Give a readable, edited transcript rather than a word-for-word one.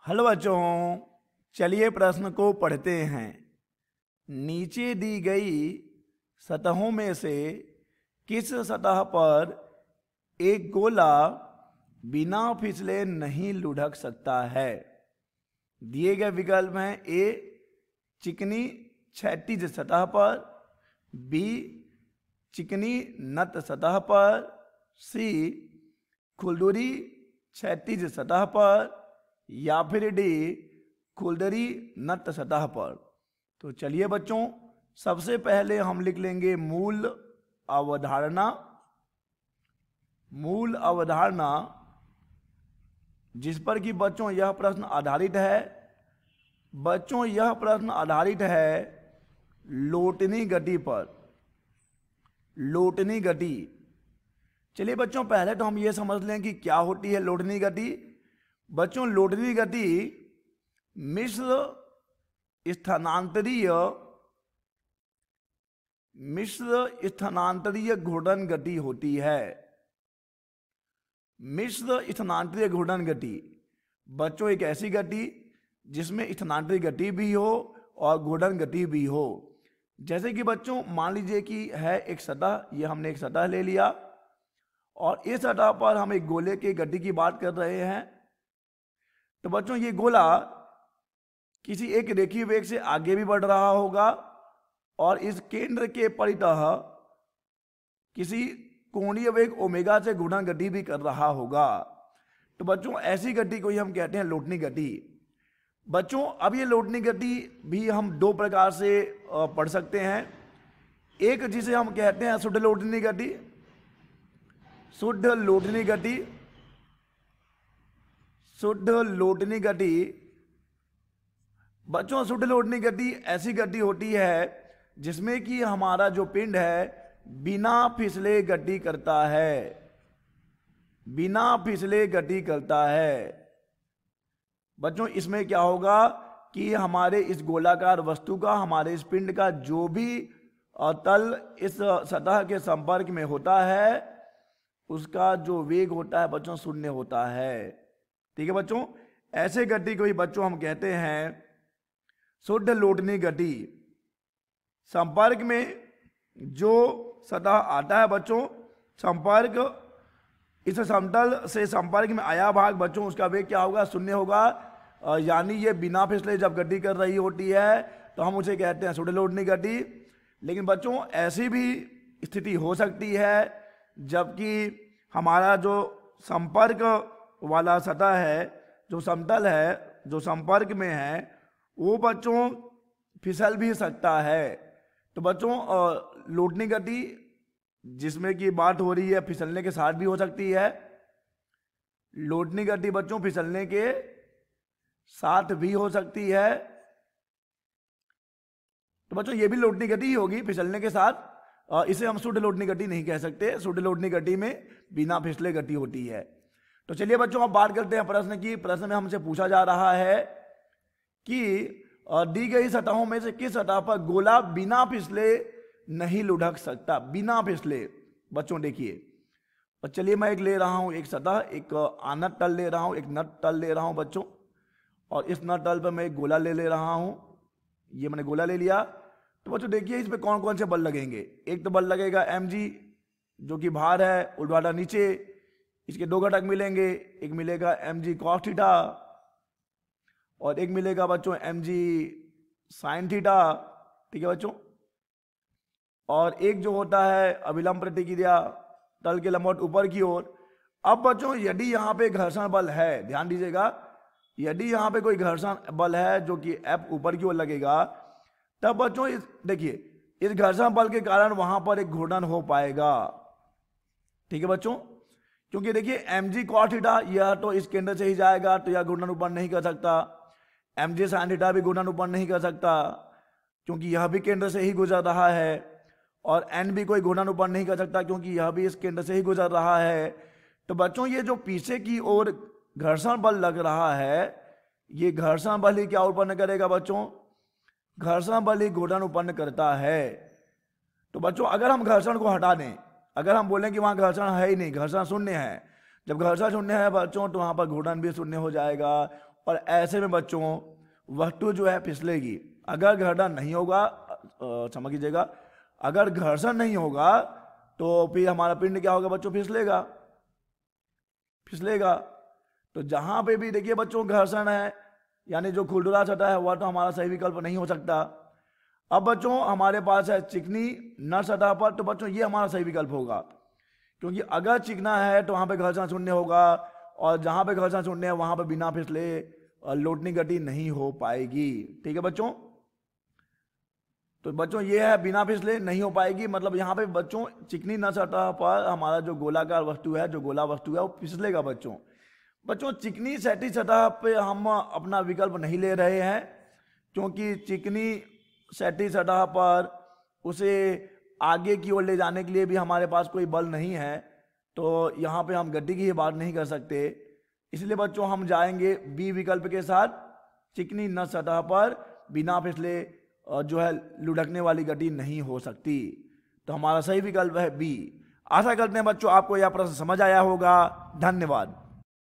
Hello बच्चों, चलिए प्रश्न को पढ़ते हैं। नीचे दी गई सतहों में से किस सतह पर एक गोला बिना फिसले नहीं लुढ़क सकता है? दिए गए विकल्प हैं: ए चिकनी क्षैतिज सतह पर, बी चिकनी नत सतह पर, सी खुरदुरी क्षैतिज सतह पर, या फिर डी खुरदरी नत सतह पर। तो चलिए बच्चों, सबसे पहले हम लिख लेंगे मूल अवधारणा। मूल अवधारणा जिस पर कि बच्चों यह प्रश्न आधारित है। बच्चों यह प्रश्न आधारित है लोटनी गति पर। लोटनी गति, चलिए बच्चों पहले तो हम ये समझ लें कि क्या होती है लोटनी गति। बच्चों लोटनी गति मिश्र स्थानांतरीय घूर्णन गति होती है। मिश्र स्थानांतरीय घूर्णन गति बच्चों एक ऐसी गति जिसमें स्थानांतरित गति भी हो और घूर्णन गति भी हो। जैसे कि बच्चों मान लीजिए कि है एक सतह, ये हमने एक सतह ले लिया और इस सतह पर हम एक गोले की गति की बात कर रहे हैं। तो बच्चों ये गोला किसी एक रेखीय वेग से आगे भी बढ़ रहा होगा और इस केंद्र के परितः किसी कोणीय वेग ओमेगा से घूर्णन गति भी कर रहा होगा। तो बच्चों ऐसी गति को ही हम कहते हैं लोटनी गति। बच्चों अब ये लोटनी गति भी हम दो प्रकार से पढ़ सकते हैं। एक जिसे हम कहते हैं शुद्ध लोटनी गति। शुद्ध लोटनी गति, शुद्ध लोटनी गति बच्चों शुद्ध लोटनी गति ऐसी गति होती है जिसमें कि हमारा जो पिंड है बिना फिसले गति करता है। बिना फिसले गति करता है। बच्चों इसमें क्या होगा कि हमारे इस गोलाकार वस्तु का, हमारे इस पिंड का जो भी तल इस सतह के संपर्क में होता है उसका जो वेग होता है बच्चों शून्य होता है। ठीक है बच्चों, ऐसे गति को ही बच्चों हम कहते हैं शुद्ध लोटनी गति। संपर्क में जो सतह आता है बच्चों, संपर्क इस समतल से संपर्क में आया भाग बच्चों उसका वेग क्या होगा? शून्य होगा। यानी ये बिना फिसले जब गति कर रही होती है तो हम उसे कहते हैं शुद्ध लोटनी गति। लेकिन बच्चों ऐसी भी स्थिति हो सकती है जबकि हमारा जो संपर्क वाला सतह है, जो समतल है, जो संपर्क में है, वो बच्चों फिसल भी सकता है। तो बच्चों लोटनी गति जिसमें कि बात हो रही है फिसलने के साथ भी हो सकती है। लोटनी गति बच्चों फिसलने के साथ भी हो सकती है। तो बच्चों ये भी लोटनी गति ही होगी फिसलने के साथ। इसे हम शुद्ध लोटनी गति नहीं कह सकते। शुद्ध लोटनी गति में बिना फिसले गति होती है। तो चलिए बच्चों अब बात करते हैं प्रश्न की। प्रश्न में हमसे पूछा जा रहा है कि दी गई सतहों में से किस सतह पर गोला बिना फिसले नहीं लुढ़क सकता? बिना फिसले। बच्चों देखिए, और चलिए मैं एक ले रहा हूं, एक सतह, एक आनत तल ले रहा हूं, एक नट तल ले रहा हूं बच्चों, और इस नट तल पर मैं एक गोला ले रहा हूं। ये मैंने गोला ले लिया। तो बच्चों देखिए इस पे कौन कौन से बल लगेंगे। एक तो बल लगेगा mg जो कि भार है, ऊर्ध्वाधर नीचे। इसके दो घटक मिलेंगे, एक मिलेगा mg cos थीटा और एक मिलेगा बच्चों mg sin थीटा। ठीक है बच्चों, और एक जो होता है अभिलंब प्रतिक्रिया तल के लंबवत ऊपर की ओर। अब बच्चों यदि यहाँ पे घर्षण बल है, ध्यान दीजिएगा, यदि यहाँ पे कोई घर्षण बल है जो कि F ऊपर की ओर लगेगा, तब बच्चों देखिए इस घर्षण बल के कारण वहां पर एक घूर्णन हो पाएगा। ठीक है बच्चों, क्योंकि देखिए mg cos थीटा यह तो इस केंद्र से ही जाएगा तो यह घूर्णन ऊपर नहीं कर सकता। mg sin थीटा भी घूर्णन ऊपर नहीं कर सकता क्योंकि यह भी केंद्र से ही गुजर रहा है। और n भी कोई घूर्णन ऊपर नहीं कर सकता क्योंकि यह भी इस केंद्र से ही गुजर रहा है। तो बच्चों ये जो पीछे की ओर घर्षण बल लग रहा है, ये घर्षण बल ही क्या उत्पन्न करेगा बच्चों? घर्षण बल ही घूर्णन उत्पन्न करता है। तो बच्चों अगर हम घर्षण को हटा दें, अगर हम बोलें कि वहां घर्षण है ही नहीं, घर्षण शून्य है, जब घर्षण शून्य है बच्चों तो वहां पर घूर्णन भी शून्य हो जाएगा और ऐसे में बच्चों वस्तु जो है फिसलेगी। अगर घर्षण नहीं होगा, क्षमा कीजिएगा, अगर घर्षण नहीं होगा तो फिर हमारा पिंड क्या होगा बच्चों, फिसलेगा। तो जहां पे भी देखिए बच्चों घर्षण है, यानी जो खुरदुरा सतह है, वह तो हमारा सही विकल्प नहीं हो सकता। अब बच्चों हमारे पास है चिकनी नर सतह पर, तो बच्चों ये हमारा सही विकल्प होगा, क्योंकि अगर चिकना है तो वहां पे घर्षण शून्य होगा, और जहां पे घर्षण शून्य है वहां पे बिना फिसले लौटनी गति नहीं हो पाएगी। ठीक है बच्चों, तो बच्चों ये है बिना फिसले नहीं हो पाएगी, मतलब यहाँ पे बच्चों चिकनी नर सतह पर हमारा जो गोलाकार वस्तु है, जो गोला वस्तु है, वो फिसलेगा बच्चों चिकनी सैटी सतह पे हम अपना विकल्प नहीं ले रहे हैं, क्योंकि चिकनी सैटी सतह पर उसे आगे की ओर ले जाने के लिए भी हमारे पास कोई बल नहीं है, तो यहाँ पे हम गति की ही बात नहीं कर सकते। इसलिए बच्चों हम जाएंगे बी विकल्प के साथ, चिकनी नर सतह पर बिना फिसले जो है लुढ़कने वाली गति नहीं हो सकती। तो हमारा सही विकल्प है बी। आशा करते हैं बच्चों आपको यह प्रश्न समझ आया होगा। धन्यवाद।